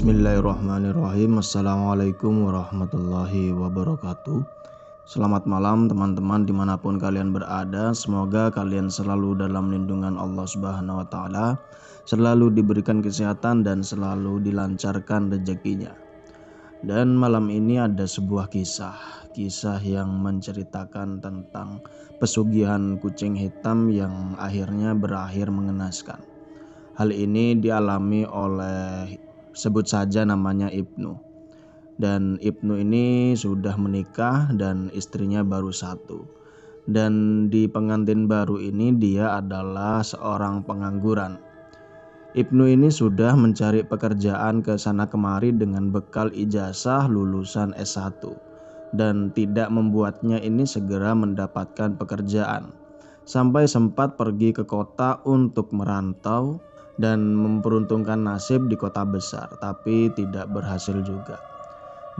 Bismillahirrahmanirrahim. Assalamualaikum warahmatullahi wabarakatuh. Selamat malam teman-teman dimanapun kalian berada. Semoga kalian selalu dalam lindungan Allah Subhanahu wa Ta'ala, selalu diberikan kesehatan dan selalu dilancarkan rezekinya. Dan malam ini ada sebuah kisah yang menceritakan tentang pesugihan kucing hitam yang akhirnya berakhir mengenaskan. Hal ini dialami oleh, sebut saja namanya Ibnu. Dan Ibnu ini sudah menikah dan istrinya baru satu. Dan di pengantin baru ini dia adalah seorang pengangguran. Ibnu ini sudah mencari pekerjaan ke sana kemari dengan bekal ijazah lulusan S1 dan tidak membuatnya ini segera mendapatkan pekerjaan. Sampai sempat pergi ke kota untuk merantau dan memperuntungkan nasib di kota besar, tapi tidak berhasil juga.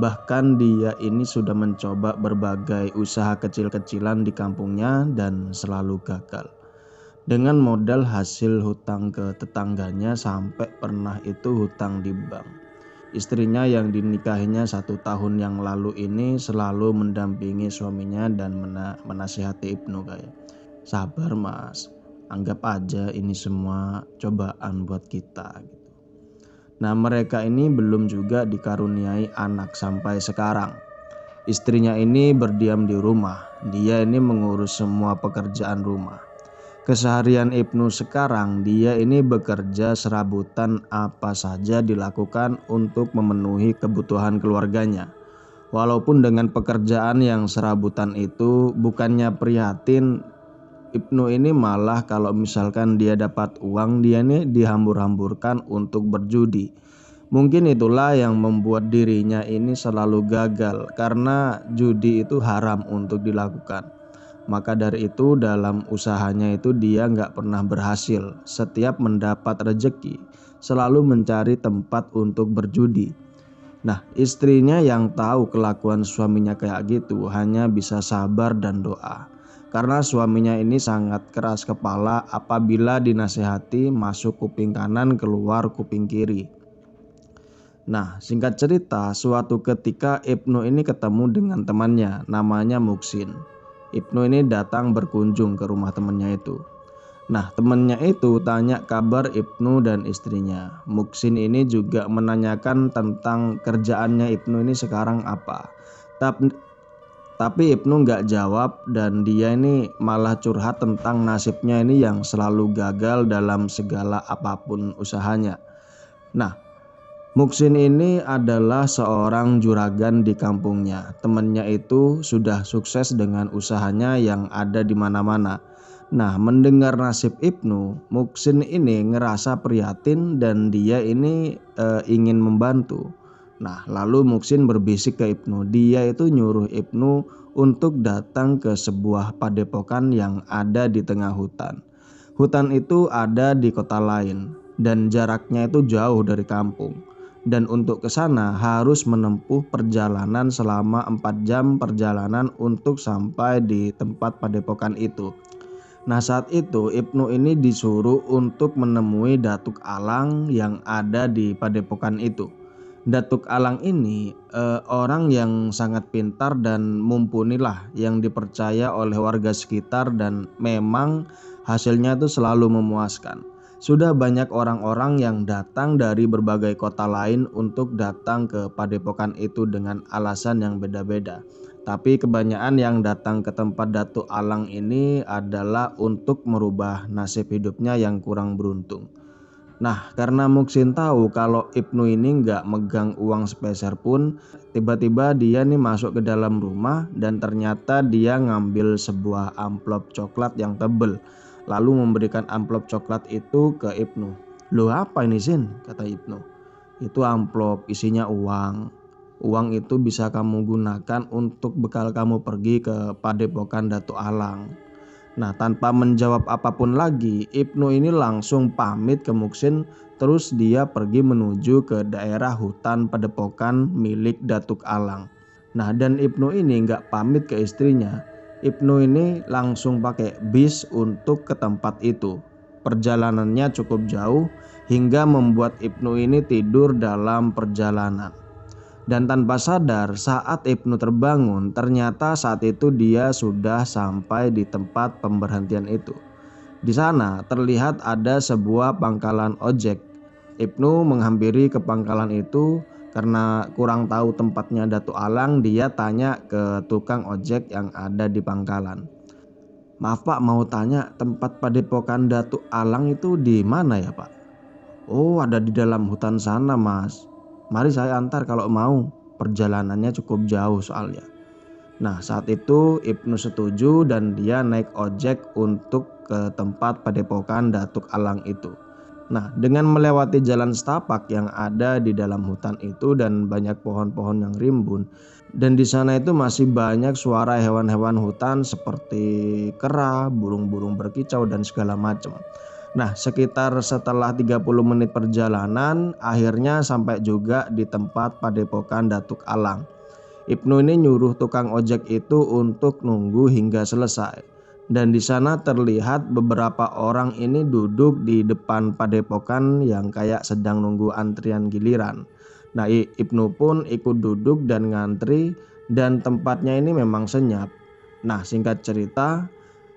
Bahkan dia ini sudah mencoba berbagai usaha kecil-kecilan di kampungnya dan selalu gagal. Dengan modal hasil hutang ke tetangganya, sampai pernah itu hutang di bank. Istrinya yang dinikahinya 1 tahun yang lalu ini selalu mendampingi suaminya dan menasihati Ibnu kayak, sabar mas, anggap aja ini semua cobaan buat kita gitu. Nah, mereka ini belum juga dikaruniai anak sampai sekarang. Istrinya ini berdiam di rumah, dia ini mengurus semua pekerjaan rumah. Keseharian Ibnu sekarang, dia ini bekerja serabutan, apa saja dilakukan untuk memenuhi kebutuhan keluarganya. Walaupun dengan pekerjaan yang serabutan itu, bukannya prihatin, Ibnu ini malah kalau misalkan dia dapat uang, dia ini dihambur-hamburkan untuk berjudi. Mungkin itulah yang membuat dirinya ini selalu gagal, karena judi itu haram untuk dilakukan. Maka dari itu dalam usahanya itu dia nggak pernah berhasil. Setiap mendapat rezeki selalu mencari tempat untuk berjudi. Nah, istrinya yang tahu kelakuan suaminya kayak gitu hanya bisa sabar dan doa. Karena suaminya ini sangat keras kepala, apabila dinasehati masuk kuping kanan keluar kuping kiri. Nah, singkat cerita, suatu ketika Ibnu ini ketemu dengan temannya namanya Muksin. Ibnu ini datang berkunjung ke rumah temannya itu. Nah, temannya itu tanya kabar Ibnu dan istrinya. Muksin ini juga menanyakan tentang kerjaannya Ibnu ini sekarang apa. Tapi Ibnu nggak jawab dan dia ini malah curhat tentang nasibnya ini yang selalu gagal dalam segala apapun usahanya. Nah, Muksin ini adalah seorang juragan di kampungnya. Temannya itu sudah sukses dengan usahanya yang ada di mana-mana. Nah, mendengar nasib Ibnu, Muksin ini ngerasa prihatin dan dia ini ingin membantu. Nah, lalu Muksin berbisik ke Ibnu. Dia itu nyuruh Ibnu untuk datang ke sebuah padepokan yang ada di tengah hutan. Hutan itu ada di kota lain dan jaraknya itu jauh dari kampung. Dan untuk ke sana harus menempuh perjalanan selama 4 jam perjalanan untuk sampai di tempat padepokan itu. Nah, saat itu Ibnu ini disuruh untuk menemui Datuk Alang yang ada di padepokan itu. Datuk Alang ini orang yang sangat pintar dan mumpuni lah, yang dipercaya oleh warga sekitar dan memang hasilnya itu selalu memuaskan. Sudah banyak orang-orang yang datang dari berbagai kota lain untuk datang ke padepokan itu dengan alasan yang beda-beda. Tapi kebanyakan yang datang ke tempat Datuk Alang ini adalah untuk merubah nasib hidupnya yang kurang beruntung. Nah, karena Muksin tahu kalau Ibnu ini nggak megang uang sepeser pun, tiba-tiba dia nih masuk ke dalam rumah dan ternyata dia ngambil sebuah amplop coklat yang tebel, lalu memberikan amplop coklat itu ke Ibnu. "Loh, apa ini, Sin?" kata Ibnu. "Itu amplop isinya uang. Uang itu bisa kamu gunakan untuk bekal kamu pergi ke padepokan Datuk Alang." Nah, tanpa menjawab apapun lagi, Ibnu ini langsung pamit ke Muksin, terus dia pergi menuju ke daerah hutan padepokan milik Datuk Alang. Nah, dan Ibnu ini nggak pamit ke istrinya. Ibnu ini langsung pakai bis untuk ke tempat itu. Perjalanannya cukup jauh hingga membuat Ibnu ini tidur dalam perjalanan. Dan tanpa sadar saat Ibnu terbangun, ternyata saat itu dia sudah sampai di tempat pemberhentian itu. Di sana terlihat ada sebuah pangkalan ojek. Ibnu menghampiri ke pangkalan itu karena kurang tahu tempatnya Datuk Alang. Dia tanya ke tukang ojek yang ada di pangkalan. "Maaf Pak, mau tanya tempat padepokan Datuk Alang itu di mana ya Pak?" "Oh, ada di dalam hutan sana Mas. Mari saya antar kalau mau. Perjalanannya cukup jauh soalnya." Nah, saat itu Ibnu setuju dan dia naik ojek untuk ke tempat padepokan Datuk Alang itu. Nah, dengan melewati jalan setapak yang ada di dalam hutan itu dan banyak pohon-pohon yang rimbun, dan di sana itu masih banyak suara hewan-hewan hutan seperti kera, burung-burung berkicau dan segala macam. Nah, sekitar setelah 30 menit perjalanan, akhirnya sampai juga di tempat padepokan Datuk Alang. Ibnu ini nyuruh tukang ojek itu untuk nunggu hingga selesai. Dan di sana terlihat beberapa orang ini duduk di depan padepokan yang kayak sedang nunggu antrian giliran. Nah, Ibnu pun ikut duduk dan ngantri, dan tempatnya ini memang senyap. Nah, singkat cerita,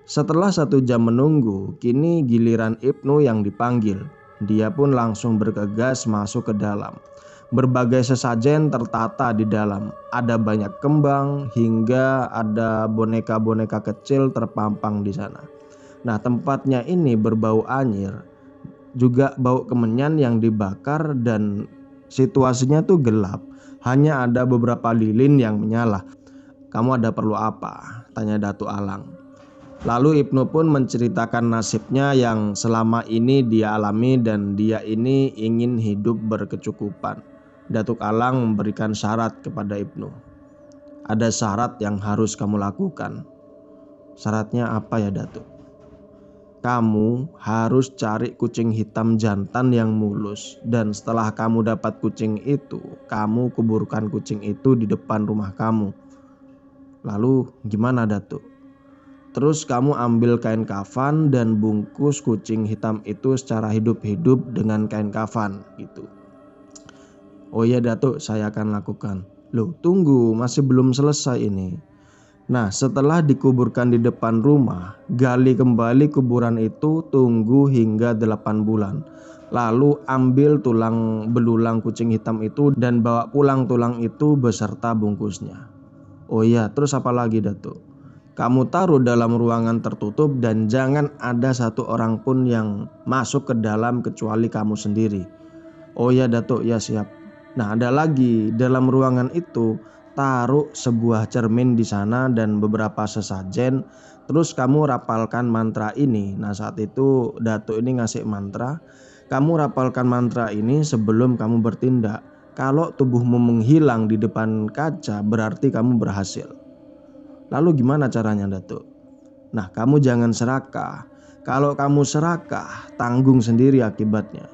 setelah 1 jam menunggu, kini giliran Ibnu yang dipanggil. Dia pun langsung bergegas masuk ke dalam. Berbagai sesajen tertata di dalam. Ada banyak kembang hingga ada boneka-boneka kecil terpampang di sana. Nah, tempatnya ini berbau anyir, juga bau kemenyan yang dibakar, dan situasinya tuh gelap. Hanya ada beberapa lilin yang menyala. "Kamu ada perlu apa?" tanya Datuk Alang. Lalu Ibnu pun menceritakan nasibnya yang selama ini dia alami dan dia ini ingin hidup berkecukupan. Datuk Alang memberikan syarat kepada Ibnu. "Ada syarat yang harus kamu lakukan." "Syaratnya apa ya Datuk?" "Kamu harus cari kucing hitam jantan yang mulus, dan setelah kamu dapat kucing itu, kamu kuburkan kucing itu di depan rumah kamu." "Lalu gimana Datuk?" "Terus kamu ambil kain kafan dan bungkus kucing hitam itu secara hidup-hidup dengan kain kafan gitu." "Oh iya Datuk, saya akan lakukan." "Loh tunggu, masih belum selesai ini." Nah, setelah dikuburkan di depan rumah, gali kembali kuburan itu, tunggu hingga 8 bulan. Lalu ambil tulang belulang kucing hitam itu dan bawa pulang tulang itu beserta bungkusnya. "Oh iya, terus apa lagi Datuk?" "Kamu taruh dalam ruangan tertutup dan jangan ada satu orang pun yang masuk ke dalam kecuali kamu sendiri." "Oh ya Datuk, ya siap." Nah, ada lagi, dalam ruangan itu taruh sebuah cermin di sana dan beberapa sesajen. Terus kamu rapalkan mantra ini. Nah, saat itu Datuk ini ngasih mantra. "Kamu rapalkan mantra ini sebelum kamu bertindak. Kalau tubuhmu menghilang di depan kaca, berarti kamu berhasil." "Lalu gimana caranya Datuk?" "Nah, kamu jangan serakah. Kalau kamu serakah, tanggung sendiri akibatnya.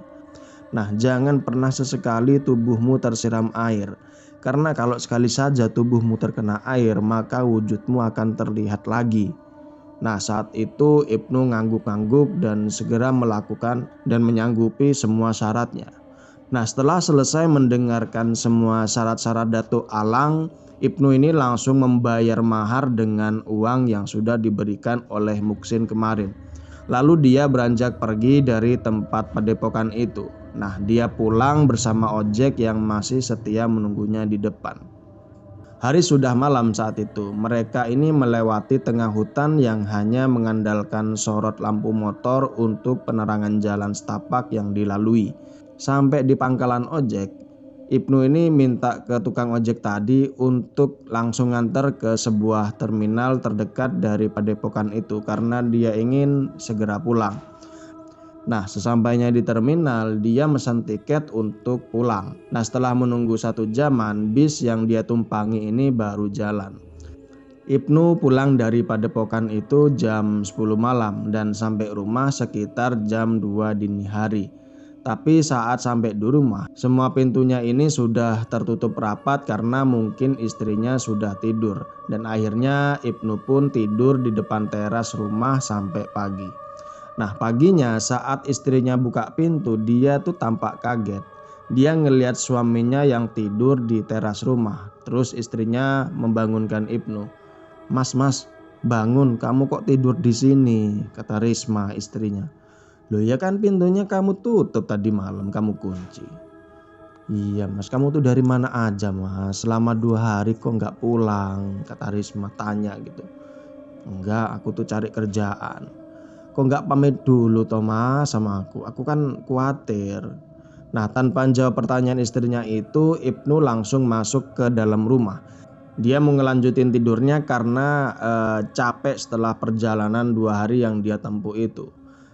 Nah, jangan pernah sesekali tubuhmu tersiram air. Karena kalau sekali saja tubuhmu terkena air, maka wujudmu akan terlihat lagi." Nah, saat itu Ibnu ngangguk-ngangguk dan segera melakukan dan menyanggupi semua syaratnya. Nah, setelah selesai mendengarkan semua syarat-syarat Datuk Alang, Ibnu ini langsung membayar mahar dengan uang yang sudah diberikan oleh Muksin kemarin. Lalu dia beranjak pergi dari tempat padepokan itu. Nah, dia pulang bersama ojek yang masih setia menunggunya di depan. Hari sudah malam saat itu. Mereka ini melewati tengah hutan yang hanya mengandalkan sorot lampu motor untuk penerangan jalan setapak yang dilalui. Sampai di pangkalan ojek, Ibnu ini minta ke tukang ojek tadi untuk langsung nganter ke sebuah terminal terdekat dari padepokan itu karena dia ingin segera pulang. Nah, sesampainya di terminal, dia mesan tiket untuk pulang. Nah, setelah menunggu 1 jaman, bis yang dia tumpangi ini baru jalan. Ibnu pulang dari padepokan itu jam 10 malam dan sampai rumah sekitar jam 2 dini hari. Tapi saat sampai di rumah, semua pintunya ini sudah tertutup rapat karena mungkin istrinya sudah tidur. Dan akhirnya Ibnu pun tidur di depan teras rumah sampai pagi. Nah paginya saat istrinya buka pintu, dia tuh tampak kaget. Dia ngelihat suaminya yang tidur di teras rumah. Terus istrinya membangunkan Ibnu. Mas, bangun, kamu kok tidur di sini? Kata Risma istrinya. Loh ya kan pintunya kamu tutup tadi malam, kamu kunci. Iya mas, kamu tuh dari mana aja mas? Selama 2 hari kok nggak pulang? Kata Risma tanya gitu. Enggak, aku tuh cari kerjaan. Kok nggak pamit dulu toh mas sama aku kan khawatir. Nah tanpa jawab pertanyaan istrinya itu, Ibnu langsung masuk ke dalam rumah. Dia mau ngelanjutin tidurnya karena capek setelah perjalanan 2 hari yang dia tempuh itu.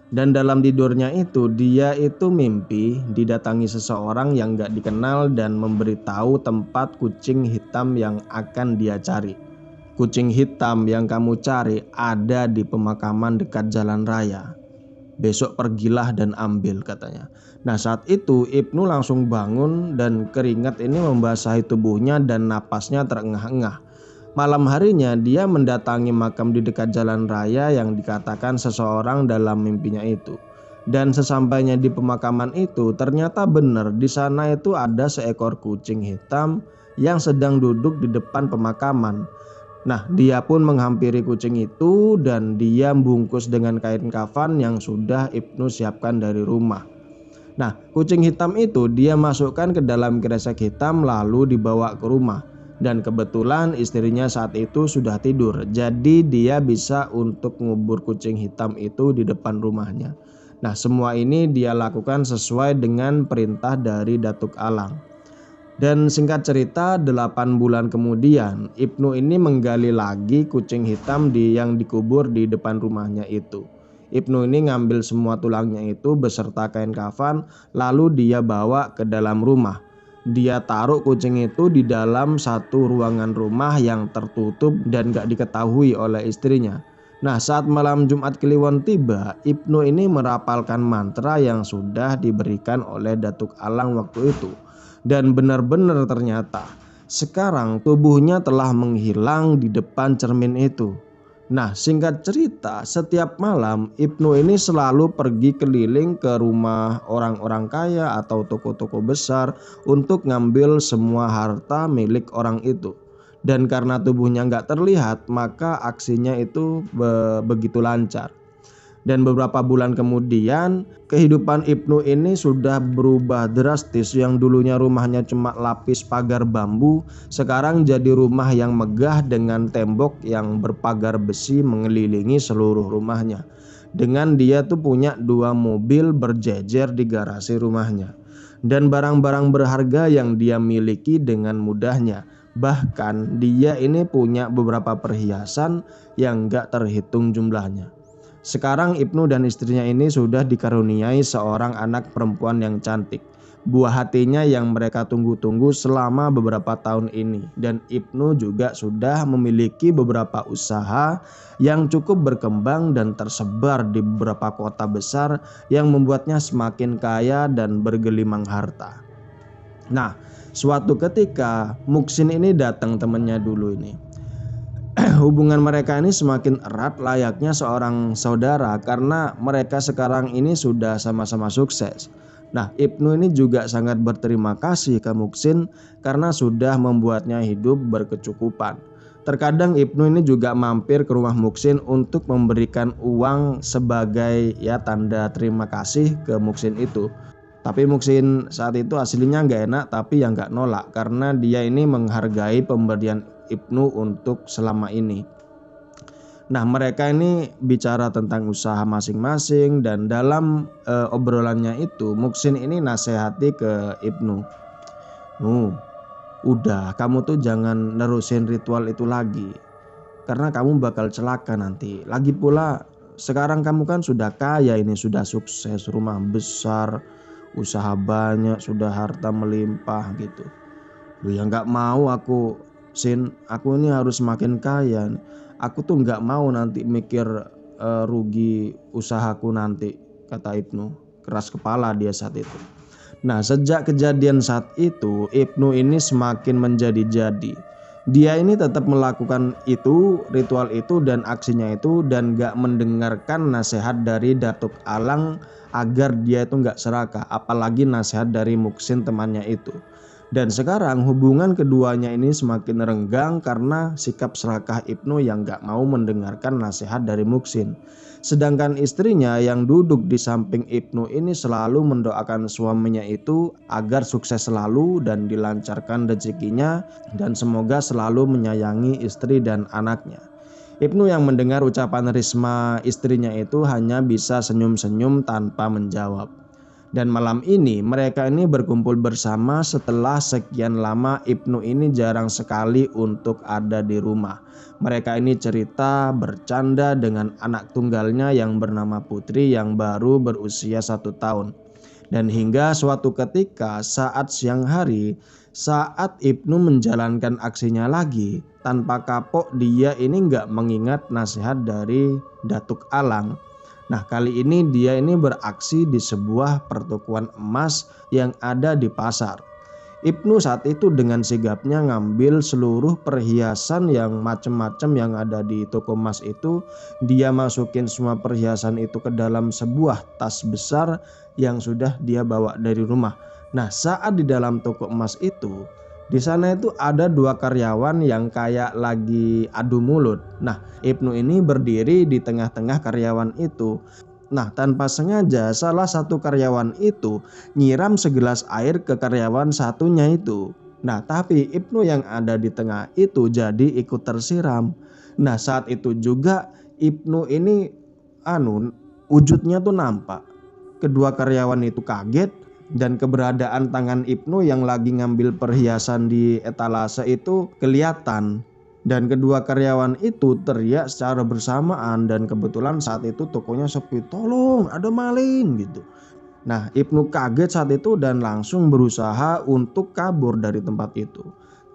Dan dalam tidurnya itu dia itu mimpi didatangi seseorang yang gak dikenal dan memberitahu tempat kucing hitam yang akan dia cari. Kucing hitam yang kamu cari ada di pemakaman dekat jalan raya. Besok pergilah dan ambil, katanya. Nah saat itu Ibnu langsung bangun dan keringat ini membasahi tubuhnya dan napasnya terengah-engah. Malam harinya dia mendatangi makam di dekat jalan raya yang dikatakan seseorang dalam mimpinya itu. Dan sesampainya di pemakaman itu ternyata benar di sana itu ada seekor kucing hitam yang sedang duduk di depan pemakaman. Nah dia pun menghampiri kucing itu dan dia bungkus dengan kain kafan yang sudah Ibnu siapkan dari rumah. Nah kucing hitam itu dia masukkan ke dalam kresek hitam lalu dibawa ke rumah. Dan kebetulan istrinya saat itu sudah tidur, jadi dia bisa untuk ngubur kucing hitam itu di depan rumahnya. Nah semua ini dia lakukan sesuai dengan perintah dari Datuk Alang. Dan singkat cerita 8 bulan kemudian Ibnu ini menggali lagi kucing hitam yang dikubur di depan rumahnya itu. Ibnu ini ngambil semua tulangnya itu beserta kain kafan lalu dia bawa ke dalam rumah. Dia taruh kucing itu di dalam satu ruangan rumah yang tertutup dan gak diketahui oleh istrinya. Nah saat malam Jumat Kliwon tiba, Ibnu ini merapalkan mantra yang sudah diberikan oleh Datuk Alang waktu itu. Dan benar-benar ternyata sekarang tubuhnya telah menghilang di depan cermin itu. Nah singkat cerita setiap malam Ibnu ini selalu pergi keliling ke rumah orang-orang kaya atau toko-toko besar untuk ngambil semua harta milik orang itu. Dan karena tubuhnya nggak terlihat maka aksinya itu begitu lancar. Dan beberapa bulan kemudian kehidupan Ibnu ini sudah berubah drastis. Yang dulunya rumahnya cuma lapis pagar bambu, sekarang jadi rumah yang megah dengan tembok yang berpagar besi mengelilingi seluruh rumahnya. Dengan dia tuh punya 2 mobil berjejer di garasi rumahnya. Dan barang-barang berharga yang dia miliki dengan mudahnya. Bahkan dia ini punya beberapa perhiasan yang gak terhitung jumlahnya. Sekarang Ibnu dan istrinya ini sudah dikaruniai seorang anak perempuan yang cantik. Buah hatinya yang mereka tunggu-tunggu selama beberapa tahun ini. Dan Ibnu juga sudah memiliki beberapa usaha yang cukup berkembang dan tersebar di beberapa kota besar yang membuatnya semakin kaya dan bergelimang harta. Nah, suatu ketika Muksin ini datang, temannya dulu ini. Hubungan mereka ini semakin erat layaknya seorang saudara karena mereka sekarang ini sudah sama-sama sukses. Nah Ibnu ini juga sangat berterima kasih ke Muksin karena sudah membuatnya hidup berkecukupan. Terkadang Ibnu ini juga mampir ke rumah Muksin untuk memberikan uang sebagai tanda terima kasih ke Muksin itu. Tapi Muksin saat itu aslinya nggak enak tapi ya nggak nolak karena dia ini menghargai pemberian Ibnu untuk selama ini. Nah mereka ini bicara tentang usaha masing-masing dan dalam obrolannya itu Muksin ini nasihati ke Ibnu. Udah kamu tuh jangan nerusin ritual itu lagi karena kamu bakal celaka nanti. Lagi pula sekarang kamu kan sudah kaya ini, sudah sukses, rumah besar, usaha banyak, sudah harta melimpah gitu. Loh ya nggak mau aku Sin, aku ini harus semakin kaya. Aku tuh nggak mau nanti mikir rugi usahaku nanti, kata Ibnu. Keras kepala dia saat itu. Nah sejak kejadian saat itu Ibnu ini semakin menjadi-jadi. Dia ini tetap melakukan itu, ritual itu dan aksinya itu, dan gak mendengarkan nasihat dari Datuk Alang agar dia itu gak serakah, apalagi nasihat dari Muksin temannya itu. Dan sekarang hubungan keduanya ini semakin renggang karena sikap serakah Ibnu yang gak mau mendengarkan nasihat dari Muksin. Sedangkan istrinya yang duduk di samping Ibnu ini selalu mendoakan suaminya itu agar sukses selalu dan dilancarkan rezekinya dan semoga selalu menyayangi istri dan anaknya. Ibnu yang mendengar ucapan Risma istrinya itu hanya bisa senyum-senyum tanpa menjawab. Dan malam ini mereka ini berkumpul bersama setelah sekian lama Ibnu ini jarang sekali untuk ada di rumah. Mereka ini cerita bercanda dengan anak tunggalnya yang bernama Putri yang baru berusia 1 tahun. Dan hingga suatu ketika saat siang hari, saat Ibnu menjalankan aksinya lagi, tanpa kapok dia ini nggak mengingat nasihat dari Datuk Alang. Nah, kali ini dia ini beraksi di sebuah pertukuan emas yang ada di pasar. Ibnu saat itu dengan sigapnya ngambil seluruh perhiasan yang macam-macam yang ada di toko emas itu. Dia masukin semua perhiasan itu ke dalam sebuah tas besar yang sudah dia bawa dari rumah. Nah, saat di dalam toko emas itu, di sana itu ada 2 karyawan yang kayak lagi adu mulut. Nah, Ibnu ini berdiri di tengah-tengah karyawan itu. Nah, tanpa sengaja salah satu karyawan itu nyiram segelas air ke karyawan satunya itu. Nah, tapi Ibnu yang ada di tengah itu jadi ikut tersiram. Nah, saat itu juga Ibnu ini wujudnya tuh nampak. Kedua karyawan itu kaget dan keberadaan tangan Ibnu yang lagi ngambil perhiasan di etalase itu kelihatan. Dan kedua karyawan itu teriak secara bersamaan dan kebetulan saat itu tokonya sepi, "Tolong, ada maling!" gitu. Nah, Ibnu kaget saat itu dan langsung berusaha untuk kabur dari tempat itu.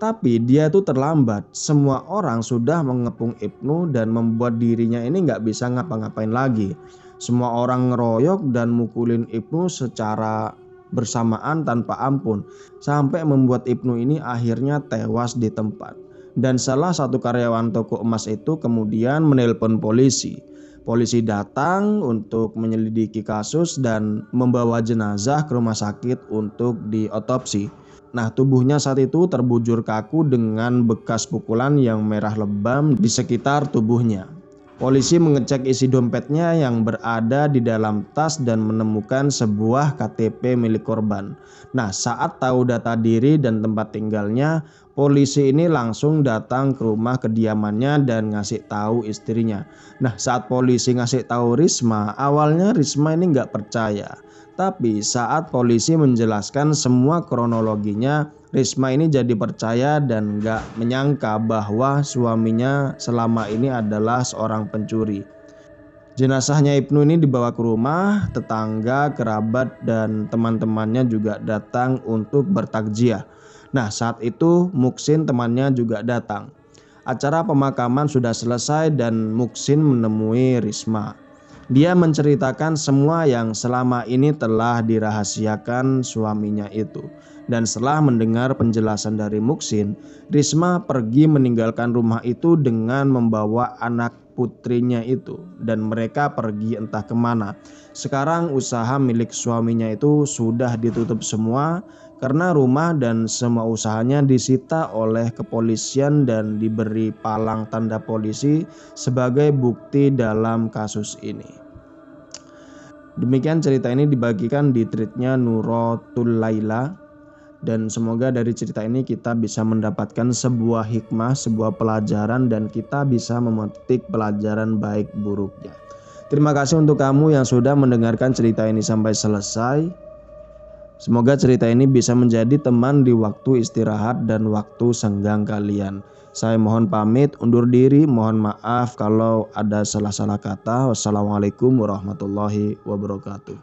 Tapi dia itu terlambat. Semua orang sudah mengepung Ibnu dan membuat dirinya ini nggak bisa ngapa-ngapain lagi. Semua orang ngeroyok dan mukulin Ibnu secara bersamaan tanpa ampun, sampai membuat Ibnu ini akhirnya tewas di tempat. Dan salah satu karyawan toko emas itu kemudian menelpon polisi. Polisi datang untuk menyelidiki kasus dan membawa jenazah ke rumah sakit untuk diotopsi. Nah, tubuhnya saat itu terbujur kaku dengan bekas pukulan yang merah lebam di sekitar tubuhnya. Polisi mengecek isi dompetnya yang berada di dalam tas dan menemukan sebuah KTP milik korban. Nah, saat tahu data diri dan tempat tinggalnya, polisi ini langsung datang ke rumah kediamannya dan ngasih tahu istrinya. Nah, saat polisi ngasih tahu Risma, awalnya Risma ini nggak percaya. Tapi saat polisi menjelaskan semua kronologinya, Risma ini jadi percaya dan gak menyangka bahwa suaminya selama ini adalah seorang pencuri. Jenazahnya Ibnu ini dibawa ke rumah, tetangga, kerabat, dan teman-temannya juga datang untuk bertakziah. Nah, saat itu Muksin temannya juga datang. Acara pemakaman sudah selesai dan Muksin menemui Risma. Dia menceritakan semua yang selama ini telah dirahasiakan suaminya itu. Dan setelah mendengar penjelasan dari Muksin, Risma pergi meninggalkan rumah itu dengan membawa anak putrinya itu. Dan mereka pergi entah kemana. Sekarang usaha milik suaminya itu sudah ditutup semua karena rumah dan semua usahanya disita oleh kepolisian dan diberi palang tanda polisi sebagai bukti dalam kasus ini. Demikian cerita ini dibagikan di tweetnya Nuratul Laila. Dan semoga dari cerita ini kita bisa mendapatkan sebuah hikmah, sebuah pelajaran, dan kita bisa memetik pelajaran baik buruknya. Terima kasih untuk kamu yang sudah mendengarkan cerita ini sampai selesai. Semoga cerita ini bisa menjadi teman di waktu istirahat dan waktu senggang kalian. Saya mohon pamit, undur diri, mohon maaf kalau ada salah-salah kata. Wassalamualaikum warahmatullahi wabarakatuh.